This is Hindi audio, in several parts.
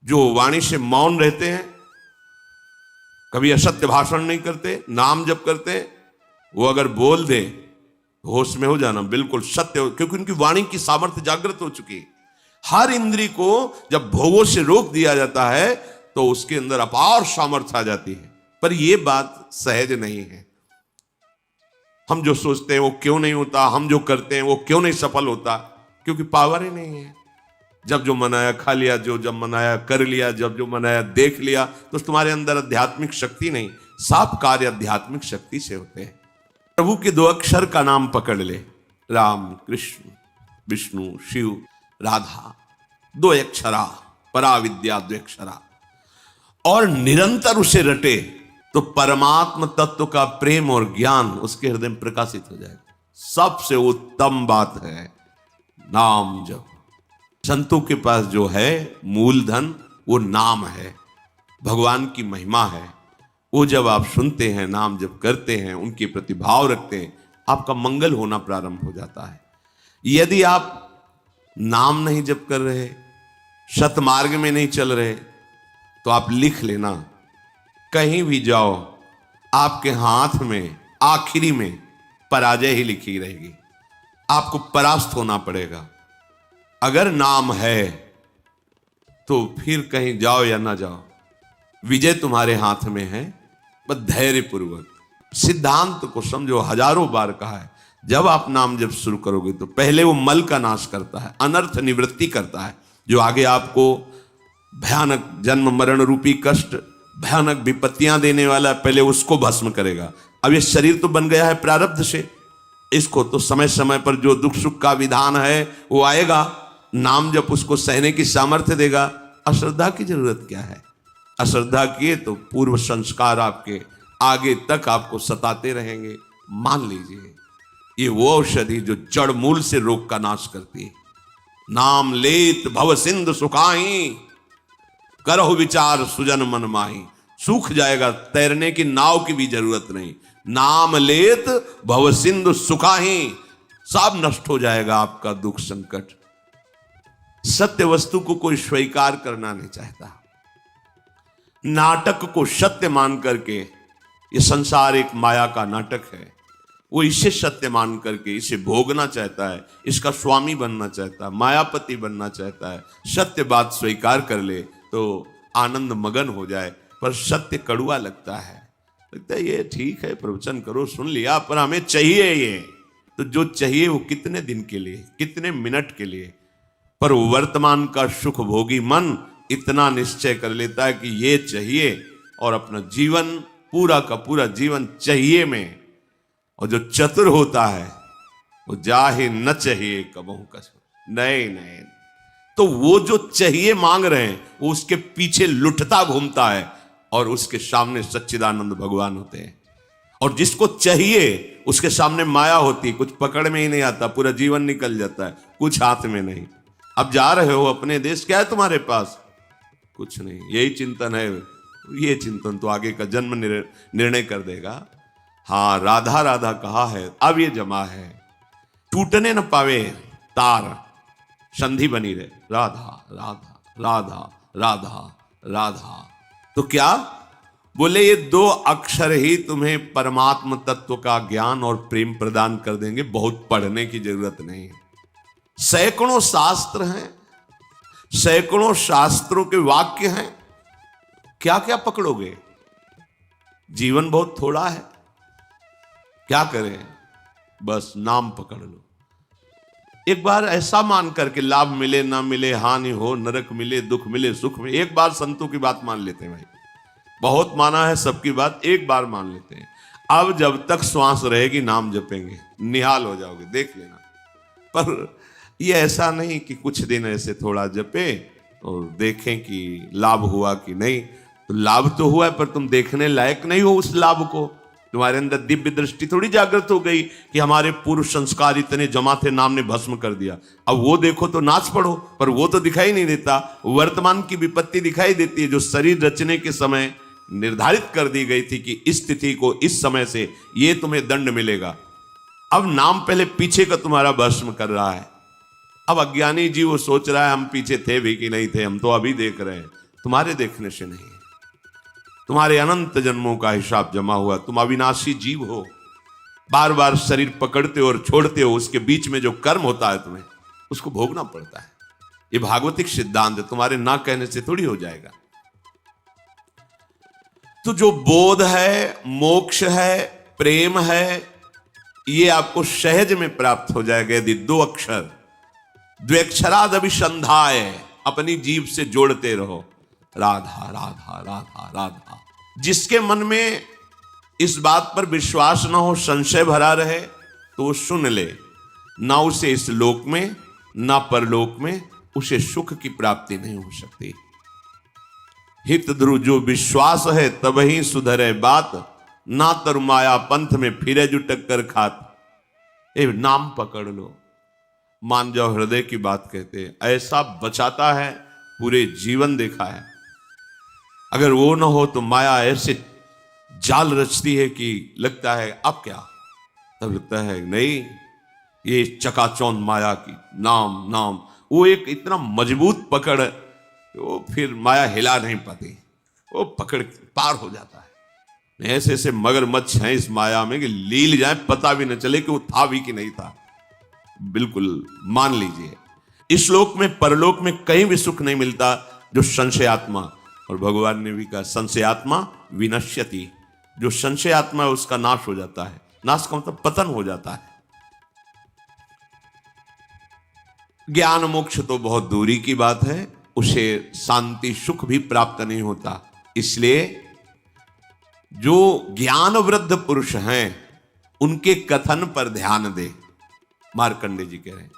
जो वाणी से मौन रहते हैं, कभी असत्य भाषण नहीं करते, नाम जप करते हैं, वो अगर बोल दे होश में हो जाना, बिल्कुल सत्य, क्योंकि उनकी वाणी की सामर्थ्य जागृत हो चुकी है। हर इंद्री को जब भोगों से रोक दिया जाता है तो उसके अंदर अपार सामर्थ्य आ जाती है। पर यह बात सहज नहीं है। हम जो सोचते हैं वो क्यों नहीं होता, हम जो करते हैं वो क्यों नहीं सफल होता, क्योंकि पावर ही नहीं है। जब जो मनाया खा लिया, जब मनाया कर लिया, जब जो मनाया देख लिया, तो तुम्हारे अंदर आध्यात्मिक शक्ति नहीं। सब कार्य आध्यात्मिक शक्ति से होते हैं। प्रभु के 2 अक्षर का नाम पकड़ ले, राम कृष्ण विष्णु शिव राधा, 2 अक्षरा, परा विद्या 2 अक्षरा, और निरंतर उसे रटे तो परमात्म तत्व का प्रेम और ज्ञान उसके हृदय में प्रकाशित हो जाएगा। सबसे उत्तम बात है नाम जप। संतों के पास जो है मूलधन वो नाम है, भगवान की महिमा है। वो जब आप सुनते हैं, नाम जब करते हैं, उनके प्रति भाव रखते हैं, आपका मंगल होना प्रारंभ हो जाता है। यदि आप नाम नहीं जप कर रहे, सतमार्ग में नहीं चल रहे, तो आप लिख लेना, कहीं भी जाओ आपके हाथ में आखिरी में पराजय ही लिखी रहेगी, आपको परास्त होना पड़ेगा। अगर नाम है तो फिर कहीं जाओ या ना जाओ, विजय तुम्हारे हाथ में है। बस धैर्य पूर्वक सिद्धांत को समझो। हजारों बार कहा है, जब आप नाम जब शुरू करोगे तो पहले वो मल का नाश करता है, अनर्थ निवृत्ति करता है, जो आगे आपको भयानक जन्म मरण रूपी कष्ट, भयानक विपत्तियां देने वाला, पहले उसको भस्म करेगा। अब ये शरीर तो बन गया है प्रारब्ध से, इसको तो समय समय पर जो दुख सुख का विधान है वो आएगा। नाम जब उसको सहने की सामर्थ्य देगा। अश्रद्धा की जरूरत क्या है? अश्रद्धा किए तो पूर्व संस्कार आपके आगे तक आपको सताते रहेंगे। मान लीजिए ये वो औषधि जो जड़ मूल से रोग का नाश करती है। नाम लेत भव सिंधु सुखाई, करहु विचार सुजन मन माही। सूख जाएगा, तैरने की नाव की भी जरूरत नहीं। नाम लेत भव सिंधु सुखाही, सब नष्ट हो जाएगा आपका दुख संकट। सत्य वस्तु को कोई स्वीकार करना नहीं चाहता। नाटक को सत्य मान करके, ये संसार एक माया का नाटक है, वो इसे सत्य मान करके इसे भोगना चाहता है, इसका स्वामी बनना चाहता है, मायापति बनना चाहता है। सत्य बात स्वीकार कर ले तो आनंद मगन हो जाए। पर सत्य कड़ुआ लगता है, लगता है ये ठीक है, प्रवचन करो, सुन लिया, पर हमें चाहिए ये। तो जो चाहिए वो कितने दिन के लिए, कितने मिनट के लिए। पर वर्तमान का सुख भोगी मन इतना निश्चय कर लेता है कि ये चाहिए, और अपना जीवन पूरा का पूरा जीवन चाहिए में। और जो चतुर होता है वो जाहे न चाहिए कबहू कसम, नहीं नहीं। तो वो जो चाहिए मांग रहे हैं वो उसके पीछे लुटता घूमता है, और उसके सामने सच्चिदानंद भगवान होते हैं। और जिसको चाहिए उसके सामने माया होती है, कुछ पकड़ में ही नहीं आता, पूरा जीवन निकल जाता है, कुछ हाथ में नहीं। अब जा रहे हो अपने देश, क्या है तुम्हारे पास? कुछ नहीं। यही चिंतन है, ये चिंतन तो आगे का जन्म निर्णय कर देगा। हाँ, राधा राधा कहा है, अब ये जमा है, टूटने न पावे तार, संधि बनी रहे, राधा राधा राधा राधा राधा। तो क्या बोले, ये 2 अक्षर ही तुम्हें परमात्म तत्व का ज्ञान और प्रेम प्रदान कर देंगे। बहुत पढ़ने की जरूरत नहीं है। सैकड़ों शास्त्र हैं, सैकड़ों शास्त्रों के वाक्य हैं, क्या क्या पकड़ोगे? जीवन बहुत थोड़ा है, क्या करें? बस नाम पकड़ लो। एक बार ऐसा मान करके, लाभ मिले ना मिले, हानि हो, नरक मिले, दुख मिले, सुख में, एक बार संतों की बात मान लेते हैं भाई। बहुत माना है सबकी बात, एक बार मान लेते हैं। अब जब तक श्वास रहेगी नाम जपेंगे, निहाल हो जाओगे, देख लेना। पर ये ऐसा नहीं कि कुछ दिन ऐसे थोड़ा जपे और देखें कि लाभ हुआ कि नहीं। तो लाभ तो हुआ है, पर तुम देखने लायक नहीं हो उस लाभ को। तुम्हारे अंदर दिव्य दृष्टि थोड़ी जागृत हो गई कि हमारे पूर्व संस्कार इतने जमा थे, नाम ने भस्म कर दिया। अब वो देखो तो नाच पड़ो, पर वो तो दिखाई नहीं देता। वर्तमान की विपत्ति दिखाई देती है, जो शरीर रचने के समय निर्धारित कर दी गई थी कि इस तिथि को इस समय से ये तुम्हें दंड मिलेगा। अब नाम पहले पीछे का तुम्हारा भस्म कर रहा है। अब अज्ञानी जीव वो सोच रहा है हम पीछे थे भी कि नहीं थे, हम तो अभी देख रहे हैं। पर ये ऐसा नहीं कि कुछ दिन ऐसे थोड़ा जपे और देखें कि लाभ हुआ कि नहीं। तो लाभ तो हुआ है, पर तुम देखने लायक नहीं हो उस लाभ को। तुम्हारे अंदर दिव्य दृष्टि थोड़ी जागृत हो गई कि हमारे पूर्व संस्कार इतने जमा थे, नाम ने भस्म कर दिया। अब वो देखो तो नाच पड़ो, पर वो तो दिखाई नहीं देता। वर्तमान की विपत्ति दिखाई देती है, जो शरीर रचने के समय निर्धारित कर दी गई थी कि इस तिथि को इस समय से ये तुम्हें दंड मिलेगा। अब अज्ञानी जीव वो सोच रहा है हम पीछे थे भी कि नहीं थे, हम तो अभी देख रहे हैं। तुम्हारे देखने से नहीं है, तुम्हारे अनंत जन्मों का हिसाब जमा हुआ। तुम अविनाशी जीव हो, बार बार शरीर पकड़ते हो और छोड़ते हो, उसके बीच में जो कर्म होता है तुम्हें उसको भोगना पड़ता है। ये भागवतिक सिद्धांत है, तुम्हारे ना कहने से थोड़ी हो जाएगा। तो जो बोध है, मोक्ष है, प्रेम है, ये आपको सहज में प्राप्त हो जाएगा यदि दो अक्षर द्व्यक्षराद अभिसंधाय अपनी जीभ से जोड़ते रहो, राधा राधा राधा राधा। जिसके मन में इस बात पर विश्वास ना हो, संशय भरा रहे, तो वो सुन ले, ना उसे इस लोक में ना परलोक में उसे सुख की प्राप्ति नहीं हो सकती। हित ध्रुव जो विश्वास है तब ही सुधरे बात, ना तर माया पंथ में फिरे जो टक्कर खात। ए नाम पकड़ लो, मान जाओ, हृदय की बात कहते हैं, ऐसा बचाता है, पूरे जीवन देखा है। अगर वो ना हो तो माया ऐसे जाल रचती है कि लगता है अब क्या, तब लगता है नहीं, ये चकाचौंध माया की नाम नाम, वो एक इतना मजबूत पकड़, वो फिर माया हिला नहीं पाती, वो पकड़ पार हो जाता है। ऐसे ऐसे मगरमच्छ हैं इस माया में कि लील जाए पता भी न चले कि वो था भी कि नहीं था। बिल्कुल मान लीजिए, इस लोक में परलोक में कहीं भी सुख नहीं मिलता जो संशयात्मा, और भगवान ने भी कहा संशयात्मा विनश्यति, जो संशयात्मा है उसका नाश हो जाता है। नाश का मतलब पतन हो जाता है। ज्ञान मोक्ष तो बहुत दूरी की बात है, उसे शांति सुख भी प्राप्त नहीं होता। इसलिए जो ज्ञान वृद्ध पुरुष हैं उनके कथन पर ध्यान दे। मार्कंडे जी कह रहे हैं,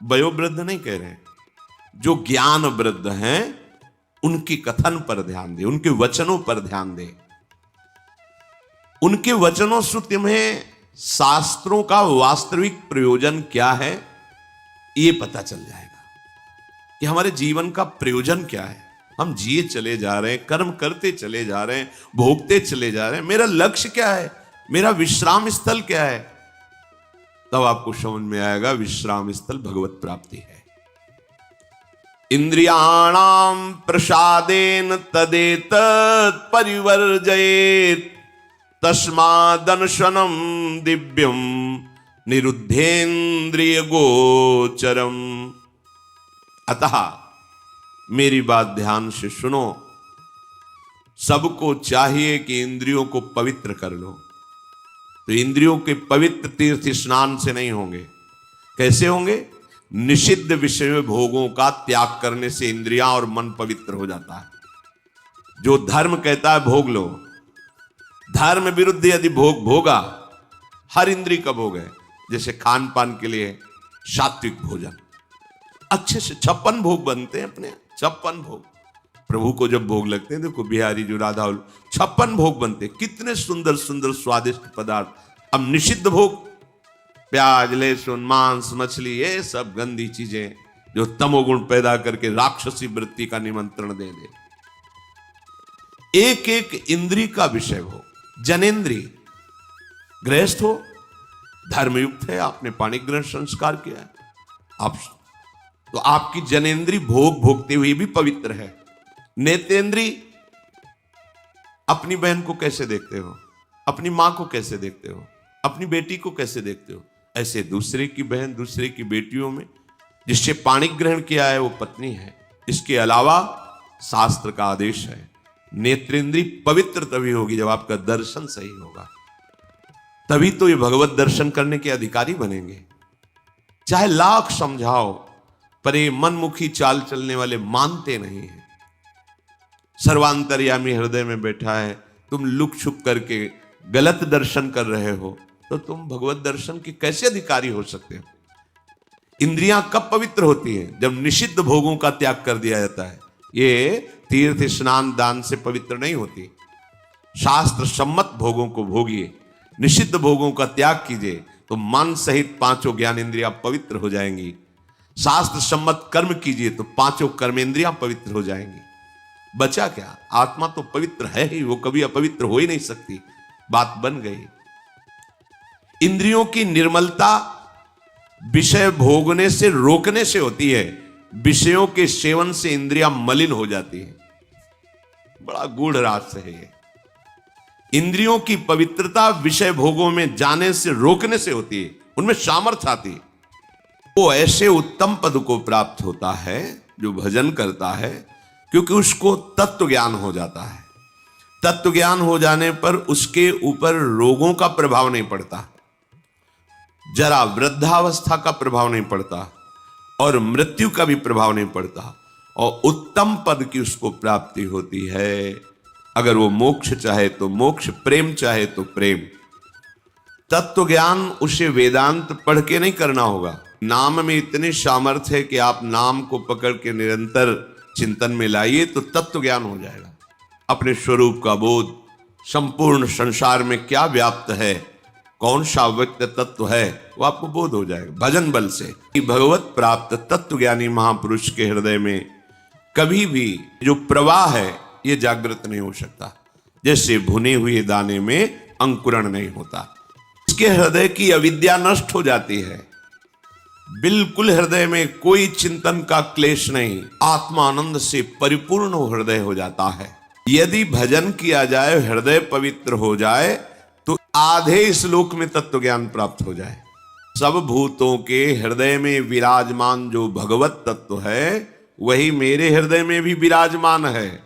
वयोवृद्ध नहीं कह रहे हैं, जो ज्ञान वृद्ध हैं उनके कथन पर ध्यान दे, उनके वचनों पर ध्यान दे। उनके वचनों से तुम्हें शास्त्रों का वास्तविक प्रयोजन क्या है ये पता चल जाएगा कि हमारे जीवन का प्रयोजन क्या है। हम जिए चले जा रहे हैं, कर्म करते चले जा रहे हैं, भोगते चले जा रहे हैं, मेरा लक्ष्य क्या है, मेरा विश्राम स्थल क्या है। तब आपको समझ में आएगा विश्राम स्थल भगवत प्राप्ति है। इंद्रियाणाम प्रसादेन तदेतत् परिवर्जयेत्, तस्मादनशनम दिव्यम निरुद्धेन्द्रिय गोचरम। अतः मेरी बात ध्यान से सुनो, सबको चाहिए कि इंद्रियों को पवित्र कर लो। तो इंद्रियों के पवित्र तीर्थ स्नान से नहीं होंगे। कैसे होंगे? निषिद्ध विषय भोगों का त्याग करने से इंद्रियां और मन पवित्र हो जाता है। जो धर्म कहता है भोग लो, धर्म विरुद्ध यदि भोग भोगा, हर इंद्री का भोग है। जैसे खान पान के लिए सात्विक भोजन, अच्छे से 56 भोग बनते हैं अपने, 56 भोग प्रभु को जब भोग लगते हैं। देखो बिहारी जो राधा 56 भोग बनते, कितने सुंदर सुंदर स्वादिष्ट पदार्थ। अब निषिद्ध भोग, प्याज लहसुन मांस मछली, ये सब गंदी चीजें जो तमोगुण पैदा करके राक्षसी वृत्ति का निमंत्रण दे दे। एक एक इंद्री का विषय हो। जनेन्द्री, गृहस्थ हो, धर्मयुक्त है, आपने पाणी ग्रहण संस्कार किया है, आप तो आपकी जनेन्द्री भोग भोगते हुए भी पवित्र है। नेतेंद्री, अपनी बहन को कैसे देखते हो, अपनी मां को कैसे देखते हो, अपनी बेटी को कैसे देखते हो, ऐसे दूसरे की बहन दूसरे की बेटियों में जिससे पाणी ग्रहण किया है वो पत्नी है। इसके अलावा शास्त्र का आदेश है, नेत्रेंद्री पवित्र तभी होगी जब आपका दर्शन सही होगा, तभी तो ये भगवत दर्शन करने के अधिकारी बनेंगे। चाहे लाख समझाओ पर ये मनमुखी चाल चलने वाले मानते नहीं हैं। सर्वांतर्यामी हृदय में बैठा है, तुम लुक छुप करके गलत दर्शन कर रहे हो, तो तुम भगवत दर्शन के कैसे अधिकारी हो सकते हो? इंद्रियां कब पवित्र होती हैं? जब निषिद्ध भोगों का त्याग कर दिया जाता है। ये तीर्थ स्नान दान से पवित्र नहीं होती। शास्त्र सम्मत भोगों को भोगिए, निषिद्ध भोगों का त्याग कीजिए, तो मन सहित 5 ज्ञान इंद्रियां पवित्र हो जाएंगी। शास्त्र सम्मत कर्म कीजिए तो 5 कर्मेंद्रियां पवित्र हो जाएंगी। बचा क्या? आत्मा तो पवित्र है ही, वो कभी अपवित्र हो ही नहीं सकती। बात बन गई। इंद्रियों की निर्मलता विषय भोगने से रोकने से होती है। विषयों के सेवन से इंद्रियां मलिन हो जाती है। बड़ा गूढ़ रहस्य है ये। इंद्रियों की पवित्रता विषय भोगों में जाने से, रोकने से होती है, उनमें सामर्थ्य आती है। वो ऐसे उत्तम पद को प्राप्त होता है जो भजन करता है, क्योंकि उसको तत्व ज्ञान हो जाता है। तत्व ज्ञान हो जाने पर उसके ऊपर रोगों का प्रभाव नहीं पड़ता, जरा वृद्धावस्था का प्रभाव नहीं पड़ता, और मृत्यु का भी प्रभाव नहीं पड़ता, और उत्तम पद की उसको प्राप्ति होती है। अगर वो मोक्ष चाहे तो मोक्ष, प्रेम चाहे तो प्रेम। तत्व ज्ञान उसे वेदांत पढ़ के नहीं करना होगा। नाम में इतनी सामर्थ्य है कि आप नाम को पकड़ के निरंतर चिंतन में लाइए तो तत्व ज्ञान हो जाएगा। अपने स्वरूप का बोध, संपूर्ण संसार में क्या व्याप्त है, कौन सा व्यक्त तत्व है, वो आपको बोध हो जाएगा भजन बल से। भगवत प्राप्त तत्व ज्ञानी महापुरुष के हृदय में कभी भी जो प्रवाह है ये जागृत नहीं हो सकता, जैसे भुने हुए दाने में अंकुरण नहीं होता। इसके हृदय की अविद्या नष्ट हो जाती है, बिल्कुल हृदय में कोई चिंतन का क्लेश नहीं, आत्मा आनंद से परिपूर्ण हृदय हो जाता है। यदि भजन किया जाए, हृदय पवित्र हो जाए, तो आधे श्लोक में तत्व ज्ञान प्राप्त हो जाए। सब भूतों के हृदय में विराजमान जो भगवत तत्व है वही मेरे हृदय में भी विराजमान है।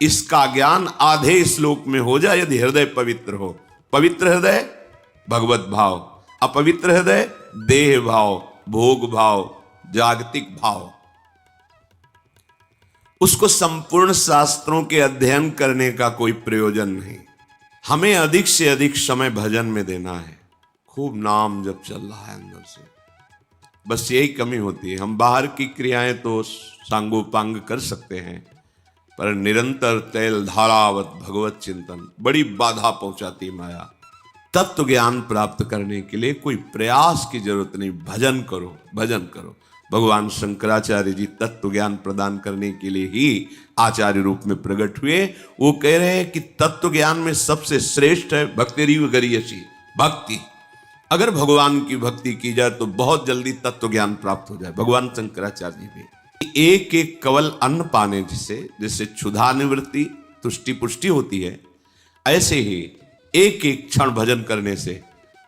इसका ज्ञान आधे श्लोक में हो जाए यदि हृदय पवित्र हो। पवित्र हृदय भगवत भाव, अपवित्र हृदय देह भाव, भोग भाव, जागतिक भाव। उसको संपूर्ण शास्त्रों के अध्ययन करने का कोई प्रयोजन नहीं। हमें अधिक से अधिक समय भजन में देना है। खूब नाम जब चल रहा है अंदर से, बस यही कमी होती है। हम बाहर की क्रियाएं तो सांगोपांग कर सकते हैं, पर निरंतर तैल धारावत भगवत चिंतन बड़ी बाधा पहुंचाती माया। तत्व ज्ञान प्राप्त करने के लिए कोई प्रयास की जरूरत नहीं, भजन करो, भजन करो। भगवान शंकराचार्य जी तत्व ज्ञान प्रदान करने के लिए ही आचार्य रूप में प्रकट हुए। वो कह रहे हैं कि तत्व ज्ञान में सबसे श्रेष्ठ है भक्तिरीव गरीयसी, भक्ति। अगर भगवान की भक्ति की जाए तो बहुत जल्दी तत्व ज्ञान प्राप्त हो जाए। भगवान शंकराचार्य जी भी एक एक कवल अन्न पाने जिससे क्षुधा निवृत्ति, तुष्टि पुष्टि होती है, ऐसे ही एक एक क्षण भजन करने से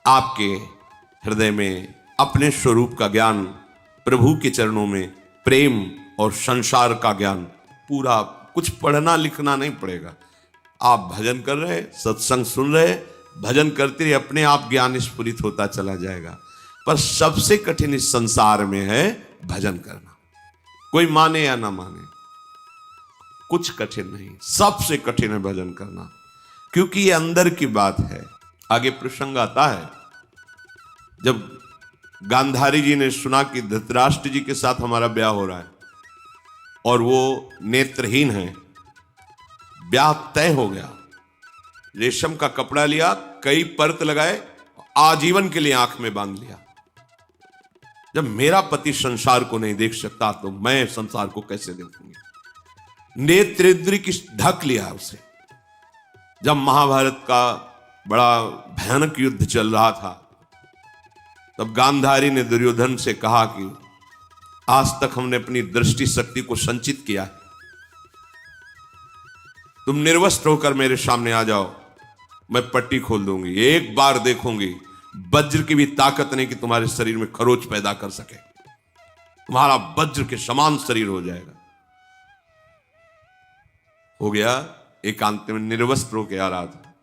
आपके हृदय में अपने स्वरूप का ज्ञान, प्रभु के चरणों में प्रेम और संसार का ज्ञान, पूरा कुछ पढ़ना लिखना नहीं पड़ेगा। आप भजन कर रहे, सत्संग सुन रहे, भजन करते रहिए, अपने आप ज्ञान स्फुरित होता चला जाएगा। पर सबसे कठिन इस संसार में है भजन करना। कोई माने या ना माने, कुछ कठिन नहीं, सबसे कठिन है भजन करना, क्योंकि ये अंदर की बात है। आगे प्रसंग आता है, जब गांधारी जी ने सुना कि धृतराष्ट्र जी के साथ हमारा ब्याह हो रहा है और वो नेत्रहीन है, ब्याह तय हो गया। रेशम का कपड़ा लिया, कई परत लगाए, आजीवन के लिए आंख में बांध लिया। जब मेरा पति संसार को नहीं देख सकता तो मैं संसार को कैसे देखूंगी। नेत्रेंद्र की ढक लिया उसे। जब महाभारत का बड़ा भयानक युद्ध चल रहा था, तब गांधारी ने दुर्योधन से कहा कि आज तक हमने अपनी दृष्टि शक्ति को संचित किया है, तुम निर्वस्त्र होकर मेरे सामने आ जाओ, मैं पट्टी खोल दूंगी, एक बार देखूंगी, वज्र की भी ताकत नहीं कि तुम्हारे शरीर में खरोच पैदा कर सके, तुम्हारा वज्र के समान शरीर हो जाएगा। हो गया, एकांत में निर्वस्त्र होकर आ रहा था।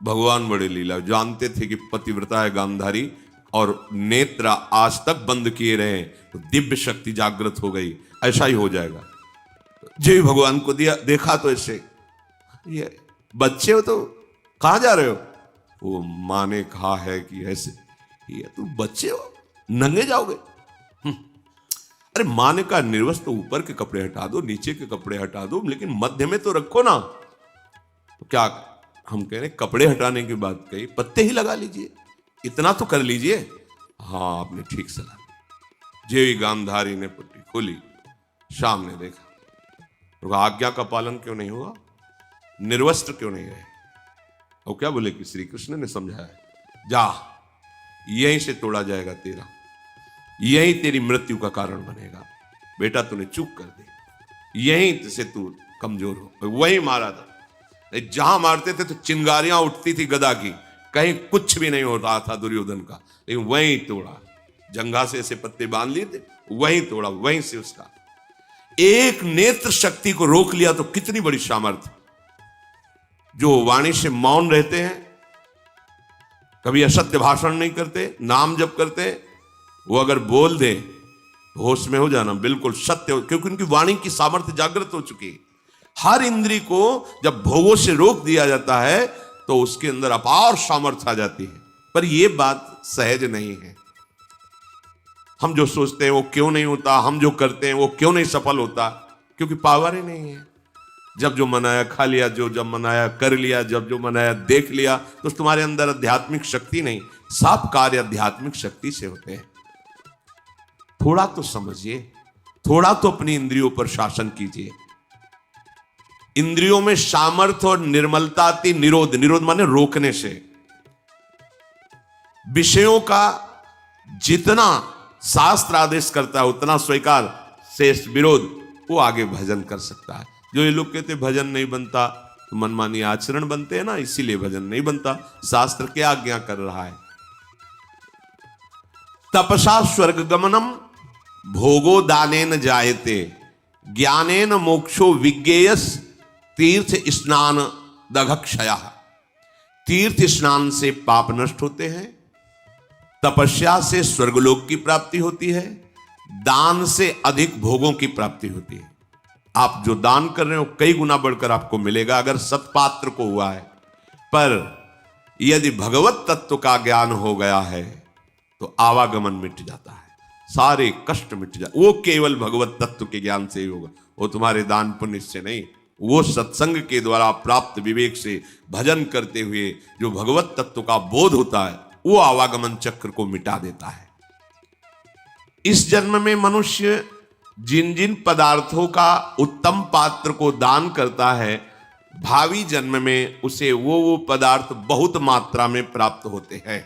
भगवान बड़े लीला, जानते थे कि पतिव्रता है गांधारी और नेत्र आज तक बंद किए रहे तो दिव्य शक्ति जागृत हो गई, ऐसा ही हो जाएगा। जय भगवान को दिया, देखा तो ऐसे, ये बच्चे हो तो कहां जा रहे हो? वो माँ ने कहा है कि ऐसे, ये तुम बच्चे हो, नंगे जाओगे? अरे माँ ने कहा निर्वस्त्र तो ऊपर के कपड़े हटा दो, नीचे के कपड़े हटा दो, लेकिन मध्य में तो रखो ना। तो क्या हम कह रहे, कपड़े हटाने की बात कही, पत्ते ही लगा लीजिए, इतना तो कर लीजिए। हाँ, आपने ठीक सलाह। जे गांधारी ने पट्टी खोली, सामने देखा, तो आज्ञा का पालन क्यों नहीं हुआ, निर्वस्त्र क्यों नहीं गए? और क्या बोले कि श्री कृष्ण ने समझाया, जा यहीं से तोड़ा जाएगा तेरा, यहीं तेरी मृत्यु का कारण बनेगा। बेटा तूने चूक कर दी, यहीं से तू कमजोर हो। वहीं मारा था, जहां मारते थे तो चिंगारियां उठती थी गदा की, कहीं कुछ भी नहीं हो रहा था दुर्योधन का, लेकिन वहीं तोड़ा। जंघा से ऐसे पत्ते बांध लिए थे, वहीं तोड़ा, वहीं से उसका एक नेत्र शक्ति को रोक लिया। तो कितनी बड़ी सामर्थ्य। जो वाणी से मौन रहते हैं, कभी असत्य भाषण नहीं करते, नाम जप करते, वो अगर बोल दे होश में हो जाना, बिल्कुल सत्य हो, क्योंकि उनकी वाणी की सामर्थ्य जागृत हो चुकी है। हर इंद्री को जब भोगों से रोक दिया जाता है तो उसके अंदर अपार सामर्थ्य आ जाती है। पर यह बात सहज नहीं है। हम जो सोचते हैं वो क्यों नहीं होता, हम जो करते हैं वो क्यों नहीं सफल होता, क्योंकि पावर ही नहीं है। जब जो मनाया खा लिया, जब मनाया कर लिया, जब जो मनाया देख लिया, तो तुम्हारे अंदर आध्यात्मिक शक्ति नहीं। सब कार्य आध्यात्मिक शक्ति से होते हैं। थोड़ा तो समझिए, थोड़ा तो अपनी इंद्रियों पर शासन कीजिए। इंद्रियों में सामर्थ्य और निर्मलता आती निरोध, निरोध माने रोकने से। विषयों का जितना शास्त्र आदेश करता है उतना स्वीकार, शेष विरोध, वो आगे भजन कर सकता है। जो ये लोग कहते भजन नहीं बनता, तो मनमानी आचरण बनते हैं ना, इसीलिए भजन नहीं बनता। शास्त्र क्या आज्ञा कर रहा है? तपसा स्वर्ग गमनम भोगो दानेन जायते, ज्ञानेन मोक्षो विज्ञेयस तीर्थ स्नान दघक्षया। तीर्थ स्नान से पाप नष्ट होते हैं, तपस्या से स्वर्गलोक की प्राप्ति होती है, दान से अधिक भोगों की प्राप्ति होती है। आप जो दान कर रहे हो कई गुना बढ़कर आपको मिलेगा अगर सत्पात्र को हुआ है। पर यदि भगवत तत्व का ज्ञान हो गया है तो आवागमन मिट जाता है, सारे कष्ट मिट जाते। वो केवल भगवत तत्व के ज्ञान से ही होगा, वो तुम्हारे दान पुण्य से नहीं। वो सत्संग के द्वारा प्राप्त विवेक से भजन करते हुए जो भगवत तत्व का बोध होता है वो आवागमन चक्र को मिटा देता है। इस जन्म में मनुष्य जिन जिन पदार्थों का उत्तम पात्र को दान करता है, भावी जन्म में उसे वो पदार्थ बहुत मात्रा में प्राप्त होते हैं।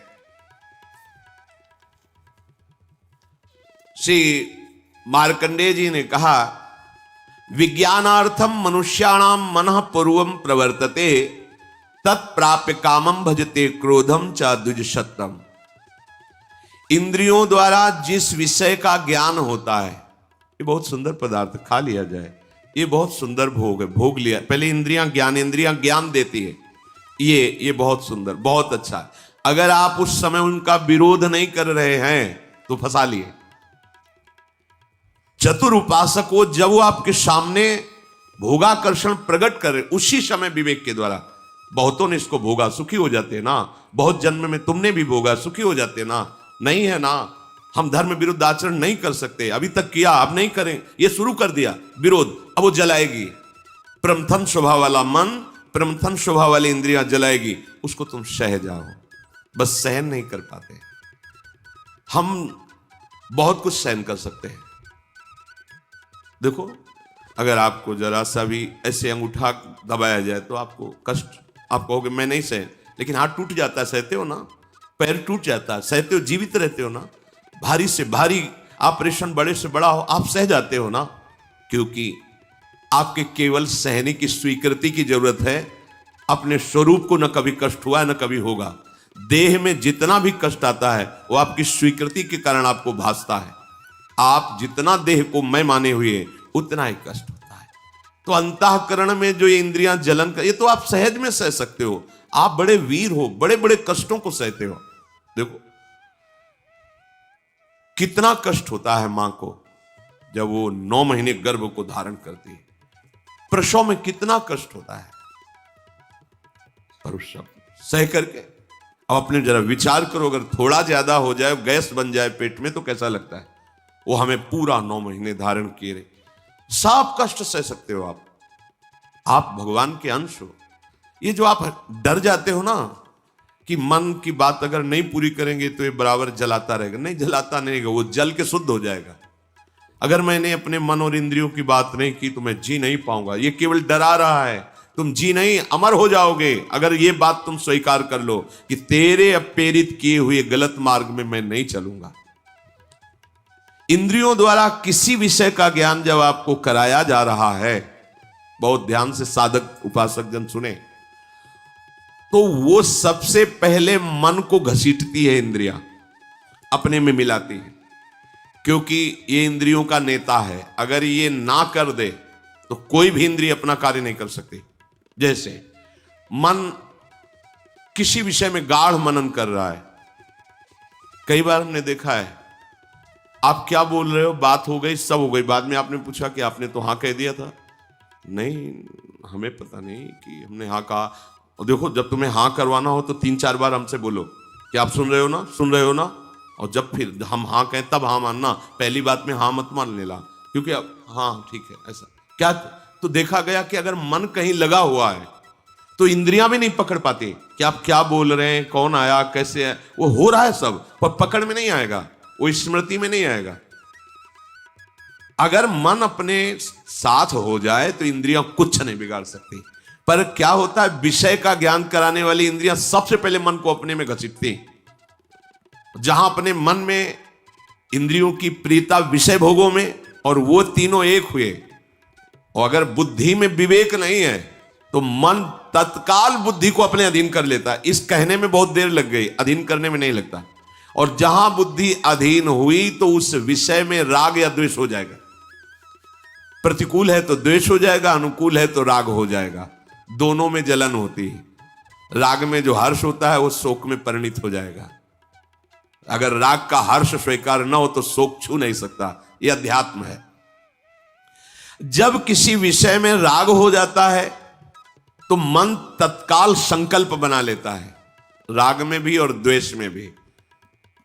श्री मार्कंडेय जी ने कहा, विज्ञानार्थम मनुष्याणाम मनः पूर्वम प्रवर्तते, तत्प्राप्य कामम भजते क्रोधम च द्विजशतम। इंद्रियों द्वारा जिस विषय का ज्ञान होता है, ये बहुत सुंदर पदार्थ, खा लिया जाए, ये बहुत सुंदर भोग है, भोग लिया, पहले इंद्रियां ज्ञान देती है, ये बहुत सुंदर, बहुत अच्छा है। अगर आप उस समय उनका विरोध नहीं कर रहे हैं तो फंसा लिए। चतुर उपासक को जब वो आपके सामने भोगाकर्षण प्रकट करे, उसी समय विवेक के द्वारा, बहुतों ने इसको भोगा सुखी हो जाते हैं ना, बहुत जन्म में तुमने भी भोगा सुखी हो जाते ना, नहीं है ना। हम धर्म विरुद्ध आचरण नहीं कर सकते, अभी तक किया अब नहीं करें, ये शुरू कर दिया विरोध, अब वो जलाएगी। प्रमथन स्वभाव वाला मन, प्रमथन स्वभाव वाली इंद्रियां जलाएगी, उसको तुम सह जाओ। बस सहन नहीं कर पाते। हम बहुत कुछ सहन कर सकते हैं। देखो, अगर आपको जरा सा भी ऐसे अंगूठा दबाया जाए तो आपको कष्ट, आप कहोगे मैं नहीं सहन, लेकिन हाथ टूट जाता है, सहते हो ना, पैर टूट जाता है, सहते हो, जीवित रहते हो ना। भारी से भारी ऑपरेशन, बड़े से बड़ा हो, आप सह जाते हो ना, क्योंकि आपके केवल सहने की स्वीकृति की जरूरत है। अपने स्वरूप को न कभी कष्ट हुआ है न कभी होगा। देह में जितना भी कष्ट आता है वो आपकी स्वीकृति के कारण आपको भासता है। आप जितना देह को मैं माने हुए उतना ही कष्ट होता है। तो अंतःकरण में जो ये इंद्रियां जलन कर, ये तो आप सहज में सह सकते हो। आप बड़े वीर हो, बड़े बड़े कष्टों को सहते हो। देखो कितना कष्ट होता है मां को जब वो 9 महीने गर्भ को धारण करती है, प्रसव में कितना कष्ट होता है, पर उस सब सह करके अब अपने जरा विचार करो, अगर थोड़ा ज्यादा हो जाए, गैस बन जाए पेट में, तो कैसा लगता है। वो हमें पूरा 9 महीने धारण किए रहे, सब कष्ट सह सकते हो आप भगवान के अंश हो। ये जो आप डर जाते हो ना कि मन की बात अगर नहीं पूरी करेंगे तो ये बराबर जलाता रहेगा, नहीं जलाता नहीं रहेगा, वो जल के शुद्ध हो जाएगा। अगर मैंने अपने मन और इंद्रियों की बात नहीं की तो मैं जी नहीं पाऊंगा, ये केवल डरा रहा है, तुम जी नहीं, अमर हो जाओगे। अगर ये बात तुम स्वीकार कर लो कि तेरे प्रेरित किए हुए गलत मार्ग में मैं नहीं चलूंगा। इंद्रियों द्वारा किसी विषय का ज्ञान जब आपको कराया जा रहा है, बहुत ध्यान से साधक उपासक जन सुने, तो वो सबसे पहले मन को घसीटती है इंद्रियां, अपने में मिलाती है, क्योंकि ये इंद्रियों का नेता है। अगर ये ना कर दे तो कोई भी इंद्रिय अपना कार्य नहीं कर सकती। जैसे मन किसी विषय में गाढ़ मनन कर रहा है, कई बार हमने देखा है, आप क्या बोल रहे हो, बात हो गई, सब हो गई, बाद में आपने पूछा कि आपने तो हाँ कह दिया था। नहीं, हमें पता नहीं कि हमने हाँ कहा। और देखो, जब तुम्हें हाँ करवाना हो तो 3-4 बार हमसे बोलो कि आप सुन रहे हो ना, सुन रहे हो ना, और जब फिर हम हाँ कहें तब हाँ मानना, पहली बात में हाँ मत मान लेना, क्योंकि अब हाँ ठीक है ऐसा क्या। तो देखा गया कि अगर मन कहीं लगा हुआ है तो इंद्रियां भी नहीं पकड़ पाती कि आप क्या बोल रहे हैं, कौन आया, कैसे है, वो हो रहा है सब, पर पकड़ में नहीं आएगा, वो स्मृति में नहीं आएगा। अगर मन अपने साथ हो जाए तो इंद्रियां कुछ नहीं बिगाड़ सकती। पर क्या होता है, विषय का ज्ञान कराने वाली इंद्रियां सबसे पहले मन को अपने में घसीटती। जहां अपने मन में इंद्रियों की प्रियता विषय भोगों में, और वो तीनों एक हुए, और अगर बुद्धि में विवेक नहीं है तो मन तत्काल बुद्धि को अपने अधीन कर लेता है। इस कहने में बहुत देर लग गई, अधीन करने में नहीं लगता। और जहां बुद्धि अधीन हुई तो उस विषय में राग या द्वेष हो जाएगा। प्रतिकूल है तो द्वेष हो जाएगा, अनुकूल है तो राग हो जाएगा। दोनों में जलन होती है। राग में जो हर्ष होता है वो शोक में परिणित हो जाएगा। अगर राग का हर्ष स्वीकार न हो तो शोक छू नहीं सकता। यह अध्यात्म है। जब किसी विषय में राग हो जाता है तो मन तत्काल संकल्प बना लेता है, राग में भी और द्वेष में भी।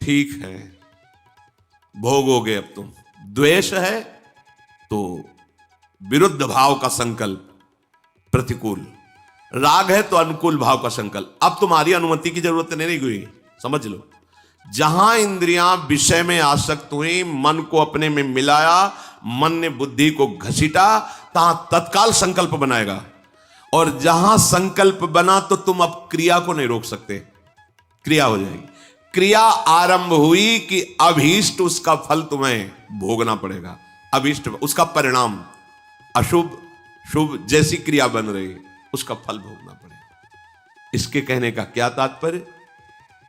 ठीक है, भोगोगे अब तुम। द्वेष है तो विरुद्ध भाव का संकल्प, प्रतिकूल। राग है तो अनुकूल भाव का संकल्प। अब तुम्हारी अनुमति की जरूरत नहीं हुई, समझ लो। जहां इंद्रियां विषय में आसक्त हुई, मन को अपने में मिलाया, मन ने बुद्धि को घसीटा, तहां तत्काल संकल्प बनाएगा। और जहां संकल्प बना तो तुम अब क्रिया को नहीं रोक सकते, क्रिया हो जाएगी। क्रिया आरंभ हुई कि अभीष्ट उसका फल तुम्हें भोगना पड़ेगा। अभीष्ट उसका परिणाम, अशुभ शुभ जैसी क्रिया बन रही है उसका फल भोगना पड़ेगा। इसके कहने का क्या तात्पर्य,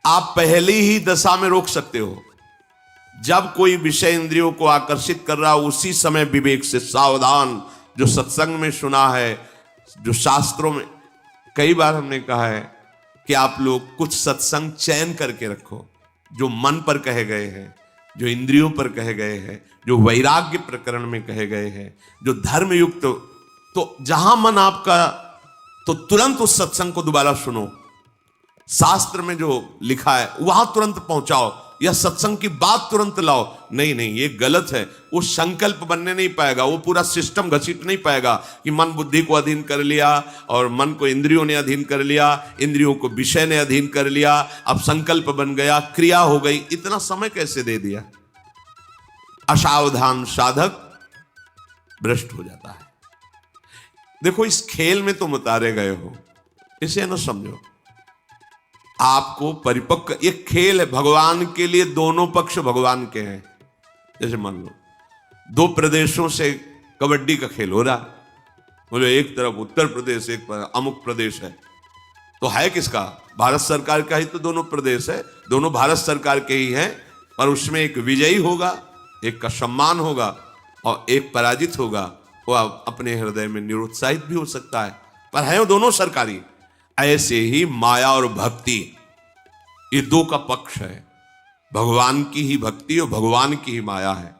आप पहली ही दशा में रोक सकते हो। जब कोई विषय इंद्रियों को आकर्षित कर रहा, उसी समय विवेक से सावधान। जो सत्संग में सुना है, जो शास्त्रों में, कई बार हमने कहा है कि आप लोग कुछ सत्संग चयन करके रखो, जो मन पर कहे गए हैं, जो इंद्रियों पर कहे गए हैं, जो वैराग्य प्रकरण में कहे गए हैं, जो धर्म युक्त। तो जहां मन आपका, तो तुरंत उस सत्संग को दोबारा सुनो। शास्त्र में जो लिखा है वहां तुरंत पहुंचाओ, या सत्संग की बात तुरंत लाओ। नहीं नहीं, ये गलत है। वो संकल्प बनने नहीं पाएगा, वो पूरा सिस्टम घसीट नहीं पाएगा कि मन बुद्धि को अधीन कर लिया, और मन को इंद्रियों ने अधीन कर लिया, इंद्रियों को विषय ने अधीन कर लिया, अब संकल्प बन गया, क्रिया हो गई। इतना समय कैसे दे दिया। असावधान साधक भ्रष्ट हो जाता है। देखो, इस खेल में तुम उतारे गए हो, इसे न समझो। आपको परिपक्व, ये खेल है भगवान के लिए, दोनों पक्ष भगवान के हैं। जैसे मान लो 2 प्रदेशों से कबड्डी का खेल हो रहा, बोले एक तरफ उत्तर प्रदेश, एक अमुक प्रदेश है, तो है किसका? भारत सरकार का ही तो दोनों प्रदेश है, दोनों भारत सरकार के ही हैं। पर उसमें एक विजयी होगा, एक का सम्मान होगा, और एक पराजित होगा। वो अपने हृदय में निरुत्साहित भी हो सकता है, पर है वो दोनों सरकारी। ऐसे ही माया और भक्ति, ये 2 का पक्ष है। भगवान की ही भक्ति और भगवान की ही माया है।